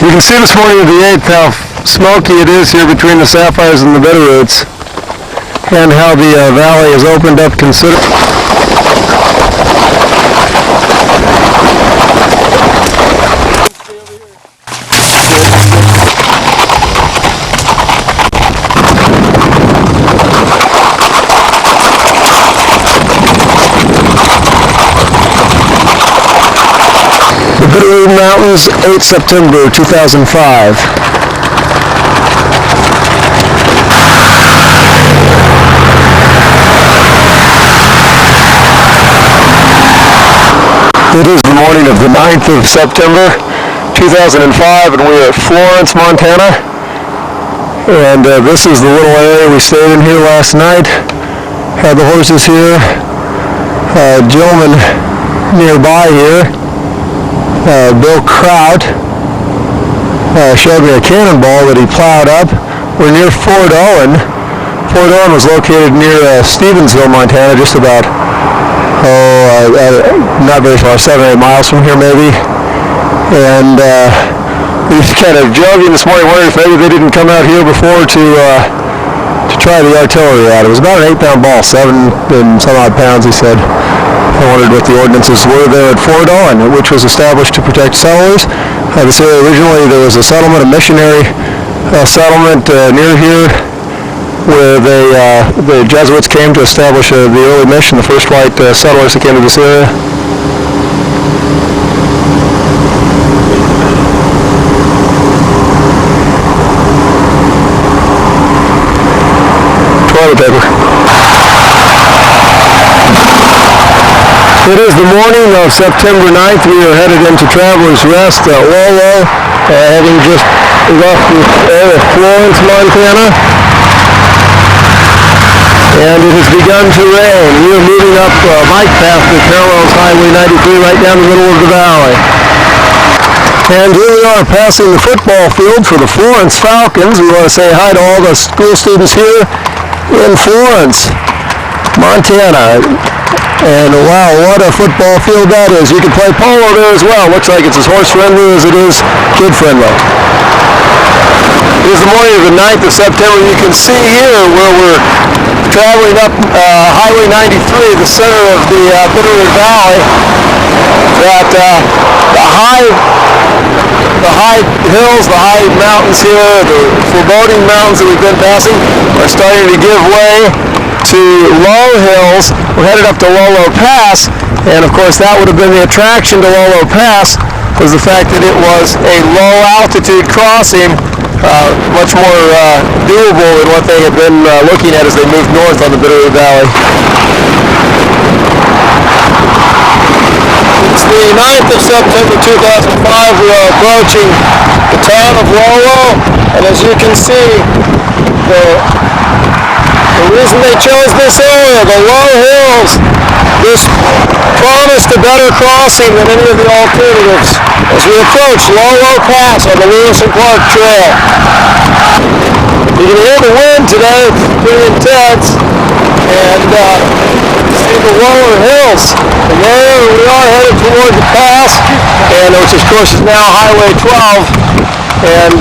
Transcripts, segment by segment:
You can see this morning at the 8th how smoky it is here between the sapphires and the bitterroots, and how the valley has opened up considerably. The Bitterroot Mountains, 8 September 2005. It is the morning of the 9th of September 2005, and we are at Florence, Montana. And this is the little area we stayed in here last night. Had the horses here. A gentleman nearby here, Bill Kraut, showed me a cannonball that he plowed up. We're near Fort Owen. Fort Owen was located near Stevensville, Montana, just about, not very far, 7 or 8 miles from here maybe. And we was kind of joking this morning, wondering if maybe they didn't come out here before to try the artillery out. It was about an 8-pound ball, 7 and some odd pounds, he said. I wondered what the ordinances were there at Fort Owen, which was established to protect settlers. This area originally, there was a settlement, a missionary settlement near here, where the Jesuits came to establish the early mission, the first white settlers that came to this area. Toilet paper. It is the morning of September 9th. We are headed into Traveler's Rest at Lolo, having just left the area of Florence, Montana. And it has begun to rain. We are moving up a bike path that parallels Highway 93 right down the middle of the valley. And here we are passing the football field for the Florence Falcons. We want to say hi to all the school students here in Florence, Montana. And wow, what a football field that is. You can play polo there as well. Looks like it's as horse-friendly as it is kid-friendly. It is the morning of the 9th of September. You can see here where we're traveling up Highway 93, the center of the Bitterroot Valley, that the high hills, the high mountains here, the foreboding mountains that we've been passing, are starting to give way to low hills. We're headed up to Lolo Pass, and of course that would have been the attraction to Lolo Pass, was the fact that it was a low altitude crossing, much more doable than what they had been looking at as they moved north on the Bitterroot Valley. It's the 9th of September 2005. We are approaching the town of Lolo, and as you can see, the reason they chose this area, the low hills, this promised a better crossing than any of the alternatives as we approach Lolo Pass on the Lewis and Clark Trail. You can hear the wind today, it's pretty intense, and see the lower hills. And there we are headed toward the pass, and which of course is now Highway 12, and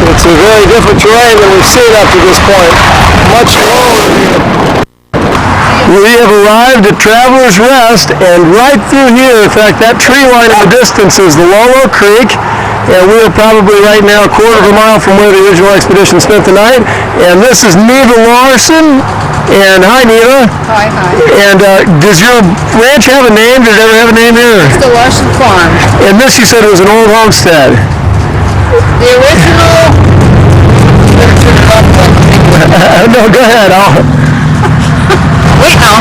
it's a very different terrain than we've seen up to this point. Much lower here. We have arrived at Traveler's Rest, and right through here, in fact, that tree line in the distance is the Lolo Creek, and we are probably right now a quarter of a mile from where the original expedition spent the night. And this is Neva Larson, and hi Neva. Hi. And does your ranch have a name? Did it ever have a name here? It's the Larson Farm. And this, you said, it was an old homestead. The original... No, go ahead. Wait now.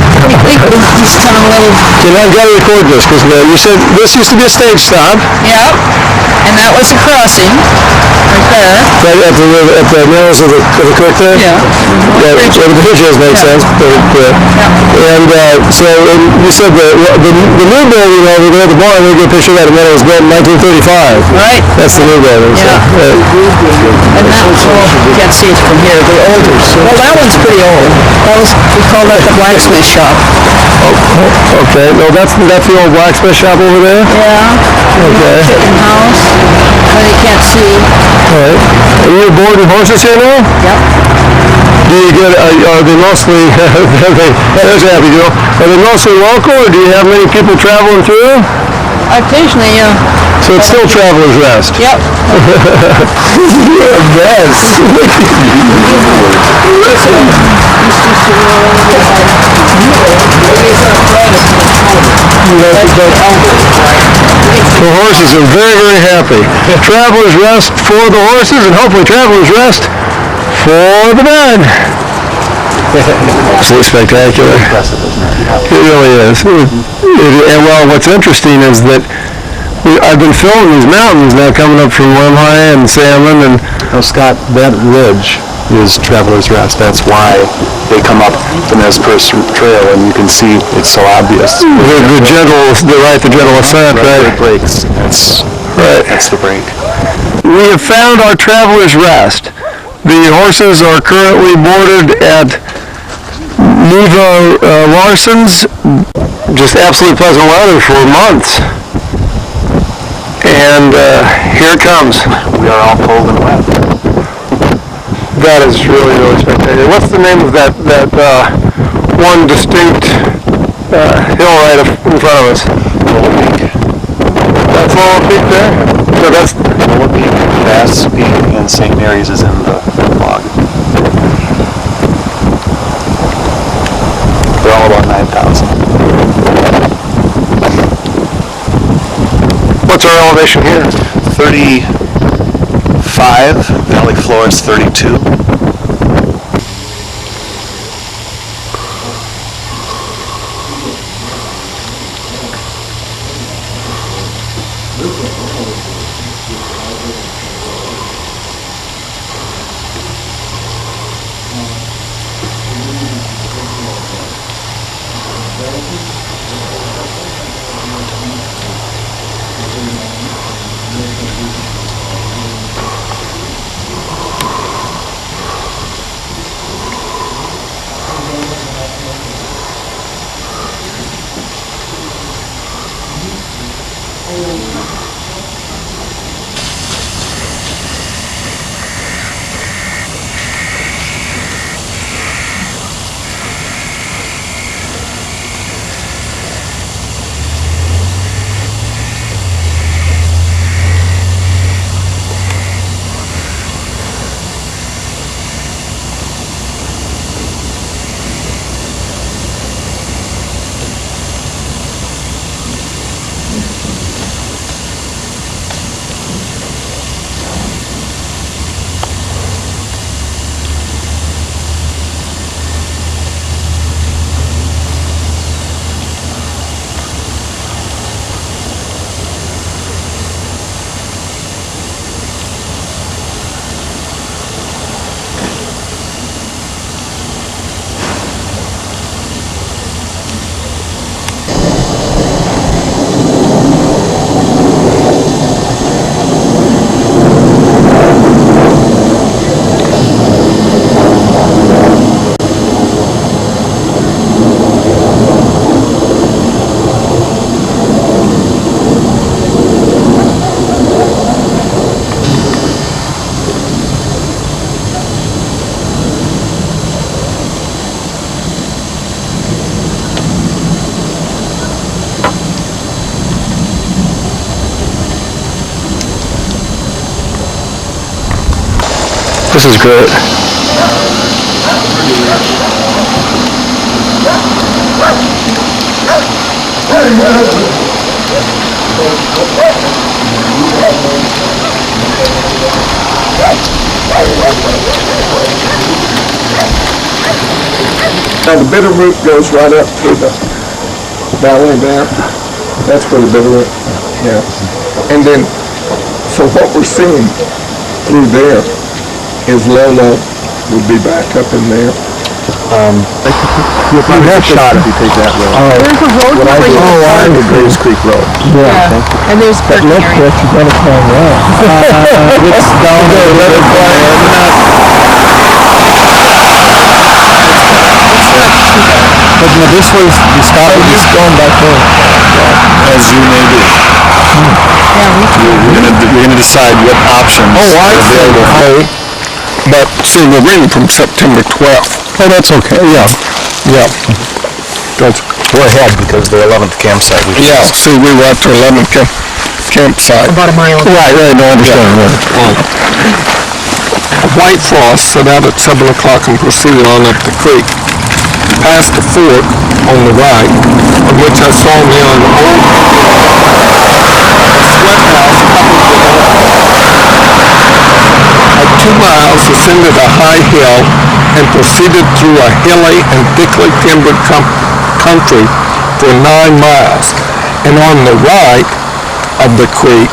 Just kind of a little... I've got to record this, because you said this used to be a stage stop. Yep. And that was a crossing. Right there. Right at the mills of the creek there? Yeah. Where the bridges make sense. And so you said the new building over there, the barn, we get a picture of that, and then it was built in 1935. Right. That's the new building. Yeah. And that was, well, you can't see it from here, the older. Well, that one's pretty old. We call that the blacksmith shop. Okay, no, that's the old blacksmith shop over there? Yeah. Okay. Chicken house, but you can't see. All right. Are you boarding horses here now? Yep. Do you get, are they mostly, there's a happy girl. Are they mostly local, or do you have many people traveling through? Occasionally, yeah. So it's still Traveler's Rest? Yep. You're a mess. The horses are very, very happy. Traveler's Rest for the horses, and hopefully Traveler's Rest for the men. Absolutely spectacular. It really is. And well, what's interesting is that I've been filming these mountains now coming up from Lemhi and Salmon and... Now, Scott, that ridge is Traveler's Rest. That's why they come up the Nez Perce Trail, and you can see it's so obvious. The gentle ascent, right? It breaks. That's the break. We have found our Traveler's Rest. The horses are currently boarded at Neva Larson's. Just absolutely pleasant weather for months. And here it comes. We are all cold and wet. That is really, really spectacular. What's the name of that one distinct hill right in front of us? Lolo Peak. That's Lolo Peak there? So that's Lolo Peak, Bass Peak, and St. Mary's is in the log. They're all about 9,000. What's our elevation here? 35, Valley floor is 32. This is great. Now the Bitterroot goes right up through the valley there. That's where the Bitterroot, yeah. And then, so what we're seeing through there is Lolo would be back up in there. You'll probably have a shot if you take that road. There's a road What I where do you is Graves Creek Road. Yeah. And there's parking area. You're gonna climb that. It's down there. It's not too bad. Doesn't this was the spot where he's going back there. As you may be. You're gonna decide what options are available. But see, we're reading from September 12th. Oh, that's okay. Yeah. We're ahead because the 11th campsite. Yeah, see, we were at the 11th campsite. About a mile. Right, no, I understand. White Frost set out at 7 o'clock and proceeded on up the creek, past the fork on the right, on which I saw near an old sweat house at 2 miles, ascended a high hill and proceeded through a hilly and thickly timbered country for 9 miles, and on the right of the creek,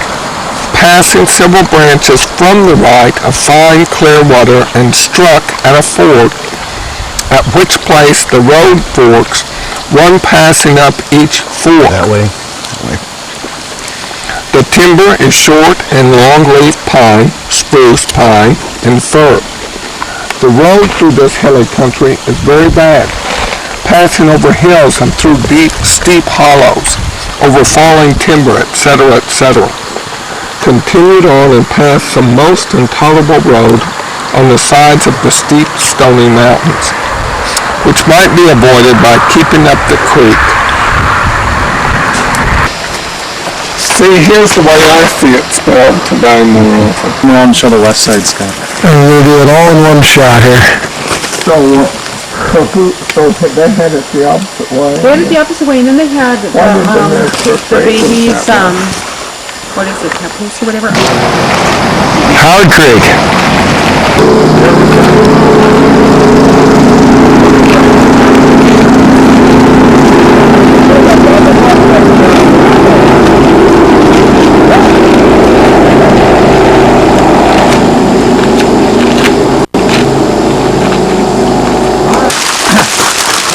passing several branches from the right of fine clear water, and struck at a ford, at which place the road forks, one passing up each fork. That way. The timber is short and long-leaf pine, spruce, pine, and fir. The road through this hilly country is very bad, passing over hills and through deep, steep hollows, over falling timber, etc., etc. Continued on and passed some most intolerable road on the sides of the steep, stony mountains, which might be avoided by keeping up the creek. See, here's the way I see it spelled today more often. Come on, show the west side, Scott. And we'll do it all in one shot here. So they had it the opposite way. They had it the opposite way, and then they had the babies, what is it, peppers or whatever? Howard Creek.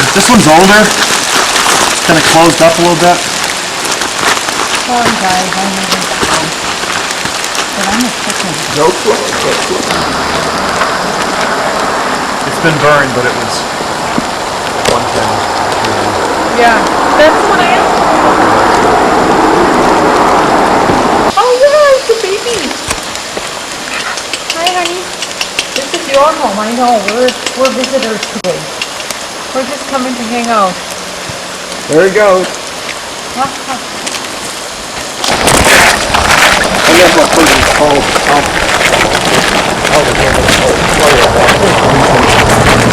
This one's older. It's kind of closed up a little bit. Sorry guys, I need to go. But I'm a chicken. It's been burned, but it was one thing. Yeah, that's what I asked. Oh yeah, it's a baby. Hi honey. This is your home, I know. We're visitors today. We're just coming to hang out. There he goes. I never heard it called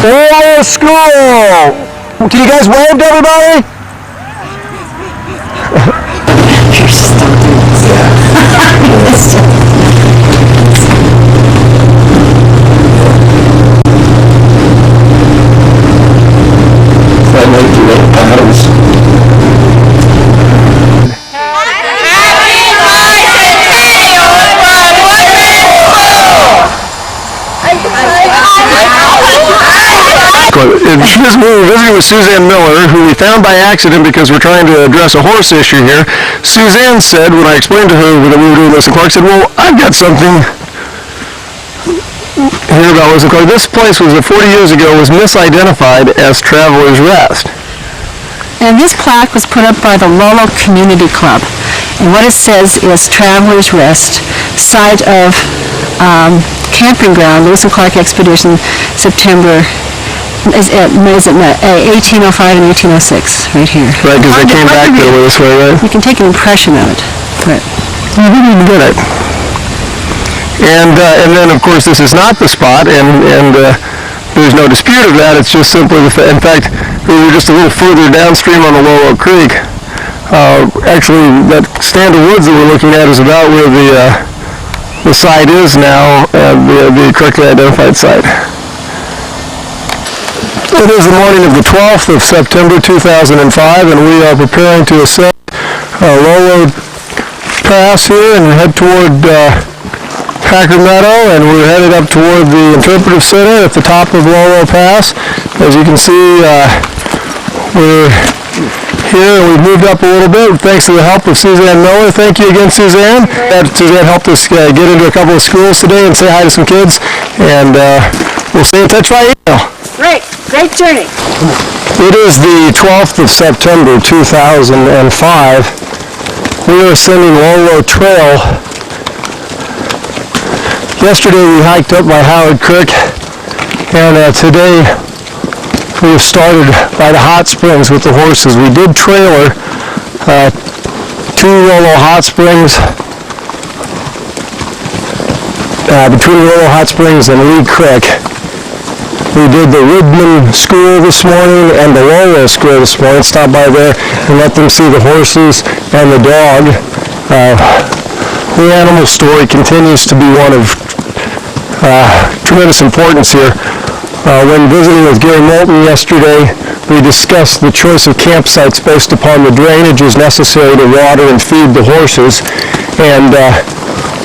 Oh, school! Can you guys wave to everybody? You're We were visiting with Suzanne Miller, who we found by accident because we're trying to address a horse issue here. Suzanne said, when I explained to her that we were doing Lewis and Clark, said, well, I've got something here about Lewis and Clark. This place was 40 years ago was misidentified as Travelers Rest. And this plaque was put up by the Lolo Community Club. And what it says is Travelers Rest, site of camping ground, Lewis and Clark Expedition, September 1805 and 1806, right here. Right, because they came back there this way, right? You can take an impression of it. But you didn't even get it. And then, of course, this is not the spot, and there's no dispute of that. It's just simply the fact. In fact, we were just a little further downstream on the Lolo Creek. Actually, that stand of woods that we're looking at is about where the site is now, the correctly identified site. It is the morning of the 12th of September 2005, and we are preparing to ascend Lolo Pass here and head toward Packer Meadow, and we're headed up toward the Interpretive Center at the top of Lolo Pass. As you can see, we're here and we've moved up a little bit thanks to the help of Suzanne Miller. Thank you again, Suzanne. Suzanne helped us get into a couple of schools today and say hi to some kids, and we'll stay in touch by email. great journey. It is the 12th of September, 2005. We are ascending Lolo Trail. Yesterday we hiked up by Howard Creek, and today we have started by the hot springs with the horses. We did trailer two Lolo hot springs, between Lolo Hot Springs and Reed Creek. We did the Woodman School this morning and the Lolo School this morning. Stopped by there and let them see the horses and the dog. The animal story continues to be one of tremendous importance here. When visiting with Gary Moulton yesterday, we discussed the choice of campsites based upon the drainages necessary to water and feed the horses. And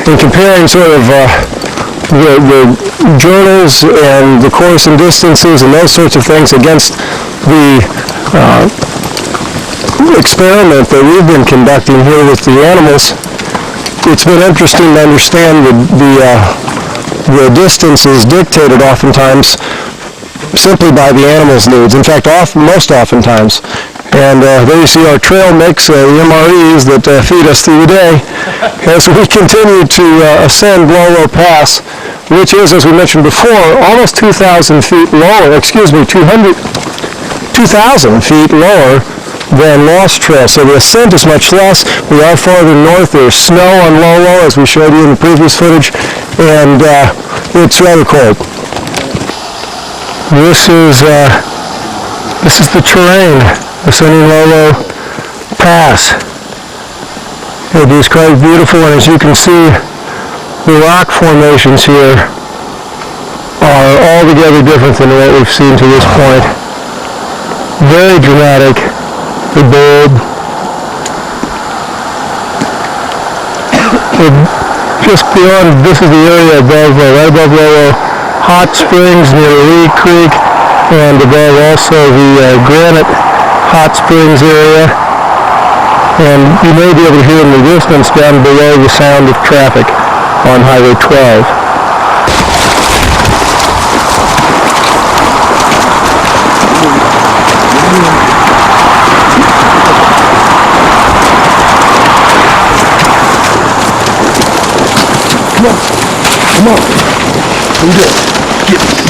in comparing sort of the journals and the course and distances and those sorts of things against the experiment that we've been conducting here with the animals, it's been interesting to understand the distances dictated oftentimes simply by the animal's needs. In fact, most oftentimes. And there you see our trail mix, the MREs that feed us through the day as we continue to ascend Lolo Pass, which is, as we mentioned before, almost 2,000 feet lower, 2,000 feet lower than Lost Trail. So the ascent is much less. We are farther north. There's snow on Lolo, as we showed you in the previous footage, and it's rather cold. This is the terrain ascending Lolo Pass. It is quite beautiful, and as you can see, the rock formations here are altogether different than what we've seen to this point. Very dramatic, the bold. Just beyond, this is the area above, right above Lolo Hot Springs near Lee Creek, and above also the Granite Hot Springs area. And you may be able to hear in the distance down below the sound of traffic on Highway 12. Come on. Come get it.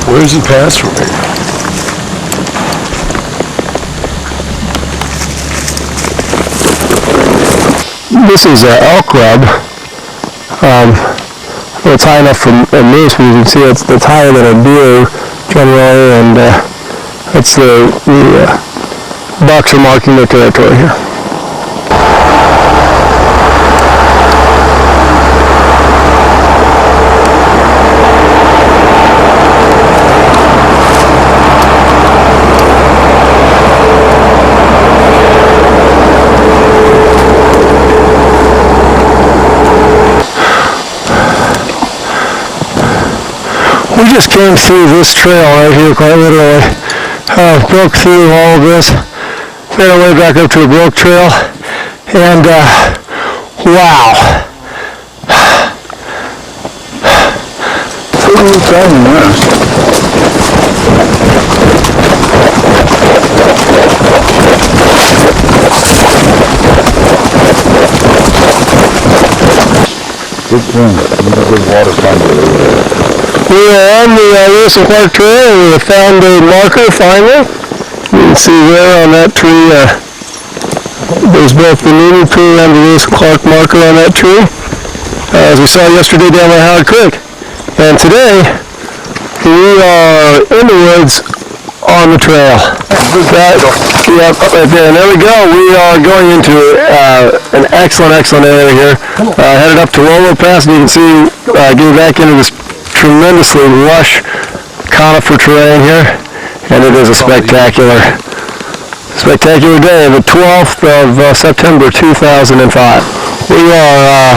Where's the pass from here? This is elk rub. It's high enough for moose, but you can see it's higher than a deer generally, and it's the bucks are marking their territory here. We just came through this trail right here, quite literally. Broke through all of this, made our way back up to a broke trail, and wow. Good thing. Good water thunder over there. We are on the Lewis and Clark Trail, and we have found a marker finally. You can see there on that tree There's both the Newman Crew and the Lewis and Clark marker on that tree, as we saw yesterday down by Howard Creek. And today, we are in the woods on the trail. Right there. And there we go. We are going into an excellent area here. Headed up to Lolo Pass, and you can see getting back into this tremendously lush conifer terrain here. And it is a spectacular day, the 12th of September 2005. We are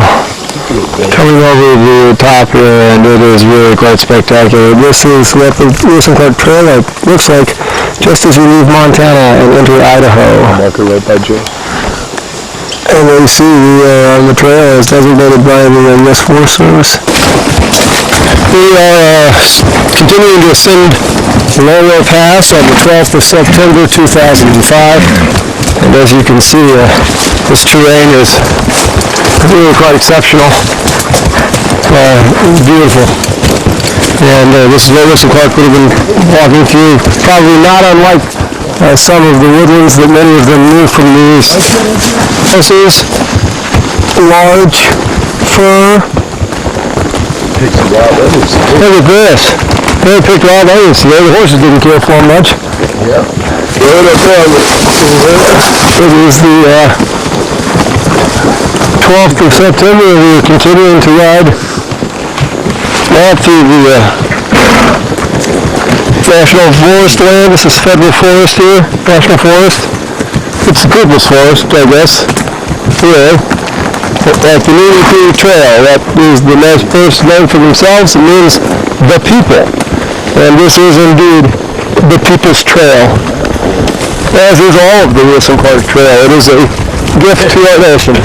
coming over the top here, and it is really quite spectacular. This is what the Lewis and Clark Trail looks like just as you leave Montana and enter Idaho. Marker right by Joe. And there you see the trail is designated by the U.S. Forest Service. We are continuing to ascend Lolo Pass on the 12th of September 2005. And as you can see, this terrain is really quite exceptional. Beautiful. And this is what Lewis and Clark would have been walking through, probably not unlike some of the woodlands that many of them knew from the east. This is large fir. Look at this. They picked wild onions today. The horses didn't care for them much. Yeah. It is the 12th of September. We are continuing to ride out through the National Forest land. This is federal forest here, National Forest. It's the people's forest, I guess. Yeah. At the Newman Crew Trail, that is the nice first name for themselves. It means the people. And this is indeed the People's Trail, as is all of the Lewis and Clark Trail. It is a gift to our nation.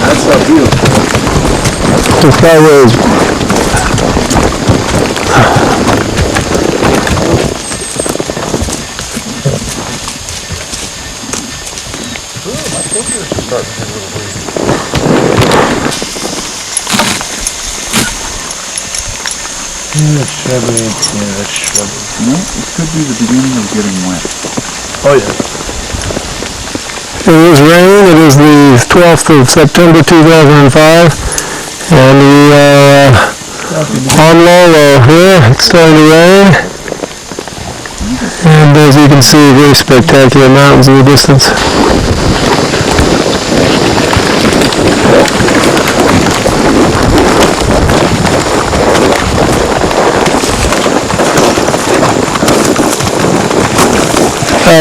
That's so beautiful. The skyways. My fingers are starting to get a little weird. It's shrubby. Yeah, it's shrubby. No, it could be the beginning of getting wet. Oh, yeah. It is rain. It is the 12th of September 2005. And we are on Lolo here. It's starting to rain. And as you can see, very spectacular mountains in the distance.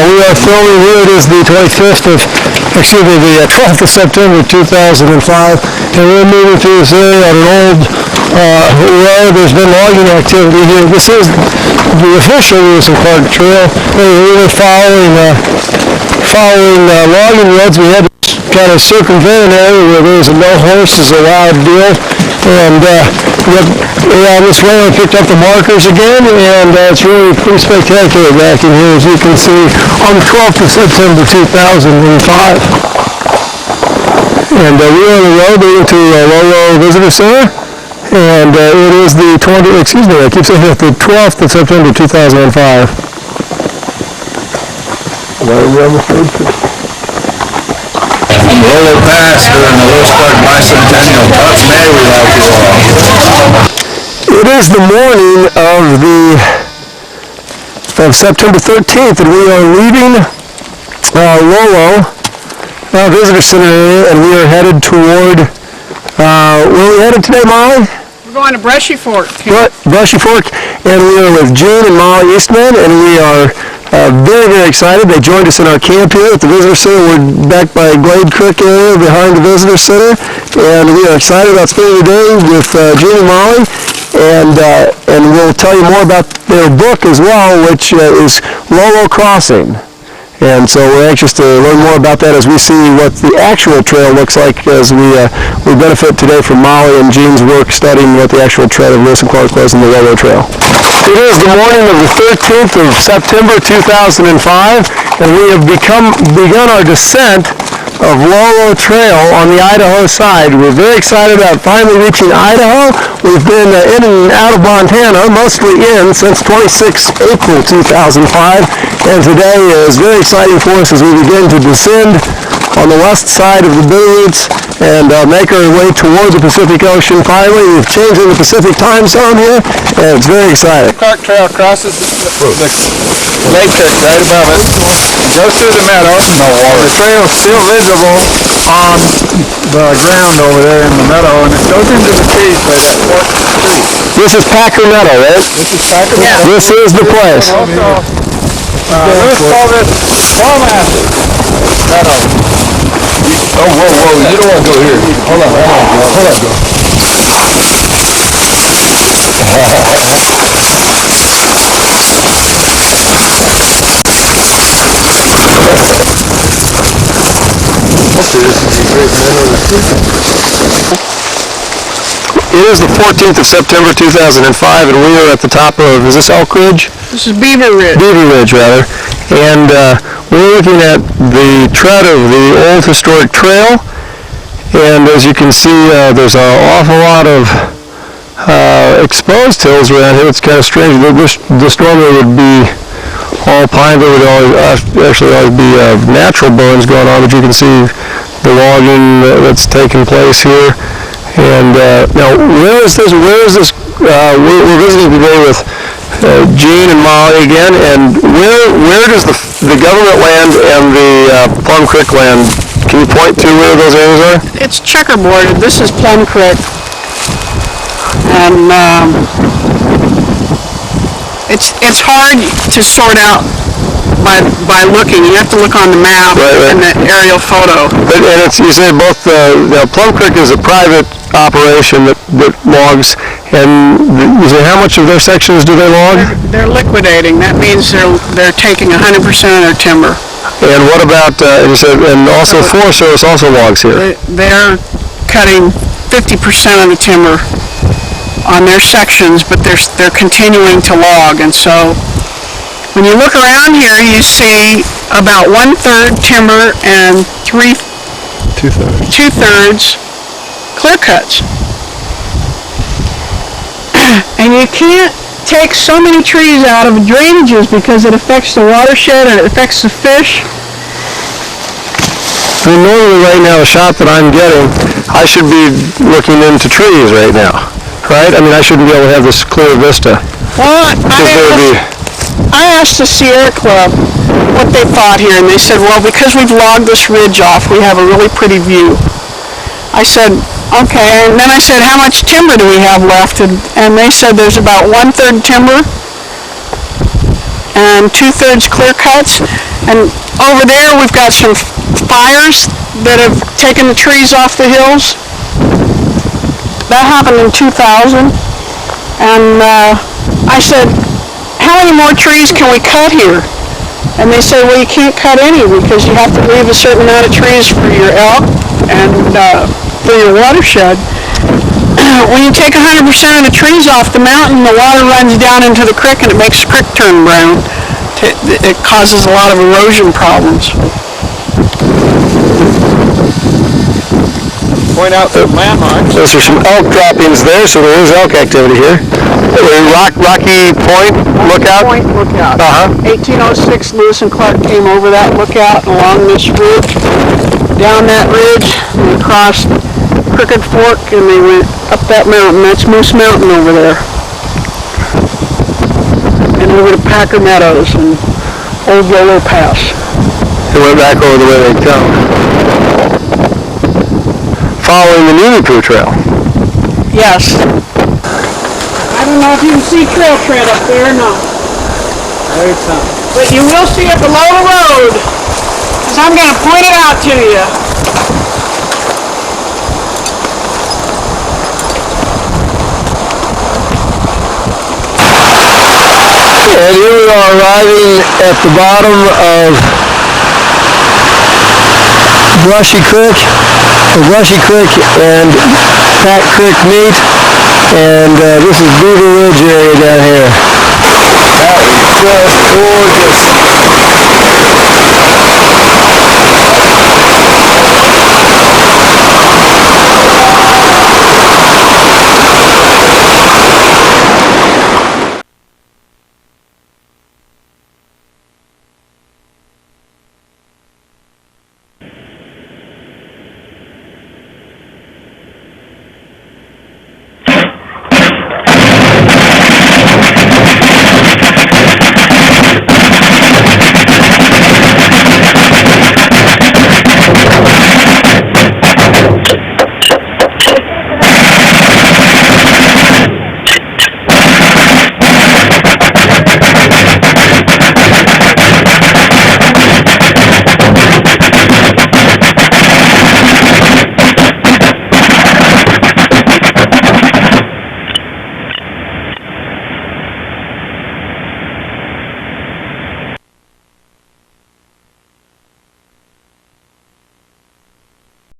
We are filming here. It is the 12th of September 2005, and we're moving through this area on an old road. There's been logging activity here. This is the official Lewis and Clark Trail. We were following logging roads. We had to kind of circumvent an area where there was no horses allowed deal, and around this way I picked up the markers again, and it's really pretty spectacular back in here, as you can see, on the 12th of September 2005. And we are on the road leading to Lolo Visitor Center, and it is the 12th of September 2005. Lolo Pass during the Lewis Clark Bicentennial. Tough day we have you all. It is the morning of September 13th, and we are leaving Visitor Center area, and we are headed toward, where are we headed today, Molly? We're going to Brushy Fork. Brushy Fork, and we are with Gene and Molly Eastman, and we are very, very excited. They joined us in our camp here at the Visitor Center. We're back by Glade Creek area behind the Visitor Center, and we are excited about spending the day with Gene and Molly, and we'll tell you more about their book as well, which is Lolo Crossing. And so we're anxious to learn more about that as we see what the actual trail looks like as we benefit today from Molly and Gene's work studying what the actual trail of Lewis and Clark was in the Lolo Trail. It is the morning of the 13th of September 2005, and we have begun our descent of Lolo Trail on the Idaho side. We're very excited about finally reaching Idaho. We've been in and out of Montana, mostly in, since 26 April 2005, and today is very exciting for us as we begin to descend on the west side of the Bitterroots and make our way toward the Pacific Ocean. Finally, we've changed in the Pacific time zone here, and it's very exciting. The Clark Trail crosses the lake creek right above it, goes through the meadow. No water. The trail's still visible on the ground over there in the meadow, and it goes into the trees by that fork tree. This is Packer Meadow, right? This is Packer Meadow. This is the place. Also, let's call this Florence meadow. Oh, whoa, you don't want to go here. Hold on. It is the 14th of September 2005, and we are at the top of, is this Elk Ridge? This is Beaver Ridge. Beaver Ridge, rather. And we're looking at the tread of the old historic trail, and as you can see, there's an awful lot of exposed hills around here. It's kind of strange. This normally would be all pine, but would actually always be natural burns going on, but you can see the logging that's taking place here. And now, where is this? We're visiting today with Gene and Molly again. And where does the government land and the Plum Creek land? Can you point to where those areas are? It's checkerboarded. This is Plum Creek, and it's hard to sort out by looking. You have to look on the map and the aerial photo. And you say both the Plum Creek is a private operation that logs, and you say how much of their sections do they log? They're liquidating. That means they're taking 100% of their timber. And what about and you said, and also Forest Service also logs here? They're cutting 50% of the timber on their sections, but they're continuing to log, and so when you look around here, you see about 1/3 timber and two-thirds clear cuts. And you can't take so many trees out of drainages because it affects the watershed and it affects the fish. So normally right now, the shot that I'm getting, I should be looking into trees right now, right? I mean, I shouldn't be able to have this clear vista. Well, I asked the Sierra Club what they thought here, and they said, well, because we've logged this ridge off, we have a really pretty view. I said, okay, and then I said, how much timber do we have left? And they said there's about 1/3 timber and 2/3 clear cuts. And over there we've got some fires that have taken the trees off the hills. That happened in 2000. And I said, how many more trees can we cut here? And they said, well, you can't cut any because you have to leave a certain amount of trees for your elk and for your watershed. When you take 100% of the trees off the mountain, the water runs down into the creek and it makes the creek turn brown. It causes a lot of erosion problems. Point out the landmarks. Those are some elk droppings there, so there is elk activity here. Rocky Point Lookout? Point Lookout. 1806, Lewis and Clark came over that lookout along this ridge, down that ridge, and across Crooked Fork, and they went up that mountain. That's Moose Mountain over there. And over to Packer Meadows and Old Lolo Pass. They went back over the way they come. following the Nunu Trail. Yes. I don't know if you can see trail tread up there or not. Very tough. But you will see it below the road. Because I'm going to point it out to you. And here we are arriving at the bottom of Brushy Creek and Pat Creek meet, and this is Beaver Ridge area down here. That is just gorgeous.